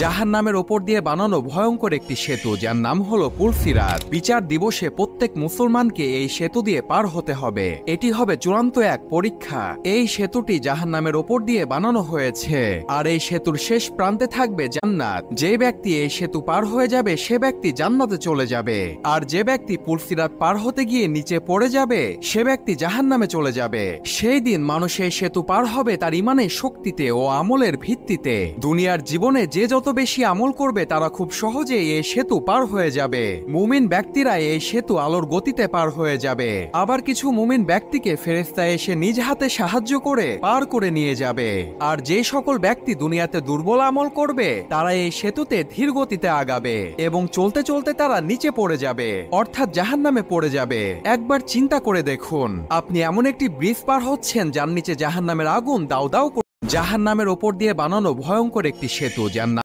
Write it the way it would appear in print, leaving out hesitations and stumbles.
জাহান্নামের ওপর দিয়ে বানানো ভয়ঙ্কর একটি সেতু, যার নাম হলো পুলসিরাত। বিচার দিবসে প্রত্যেক মুসলমানকে এই সেতু দিয়ে পার হতে হবে। এটি হবে চূড়ান্ত এক পরীক্ষা। এই সেতুটি জাহান্নামের ওপর দিয়ে বানানো হয়েছে, আর এই সেতুর শেষ প্রান্তে থাকবে জান্নাত। যে ব্যক্তি এই সেতু পার হয়ে যাবে সে ব্যক্তি জান্নাতে চলে যাবে, আর যে ব্যক্তি পুলসিরাত পার হতে গিয়ে নিচে পড়ে যাবে সে ব্যক্তি জাহান্নামে চলে যাবে। সেই দিন মানুষ এই সেতু পার হবে তার ইমানের শক্তিতে ও আমলের ভিত্তিতে। দুনিয়ার জীবনে যে যত বেশি আমল করবে তারা খুব সহজেই এই সেতু পার হয়ে যাবে। মুমিন ব্যক্তিরা এই সেতু আলোর গতিতে পার হয়ে যাবে। আবার কিছু মুমিন ব্যক্তিকে ফেরেশতা এসে নিজ হাতে সাহায্য করে পার করে নিয়ে যাবে। আর যে সকল ব্যক্তি দুনিয়াতে দুর্বল আমল করবে তারা এই সেতুতে ধীর গতিতে আগাবে এবং চলতে চলতে তারা নিচে পড়ে যাবে, অর্থাৎ জাহান্নামে পড়ে যাবে। একবার চিন্তা করে দেখুন, আপনি এমন একটি ব্রিজ পার হচ্ছেন যার নিচে জাহান্নামের আগুন দাউ দাউ করে। জাহান্নামের ওপর দিয়ে বানানো ভয়ঙ্কর একটি সেতু, যার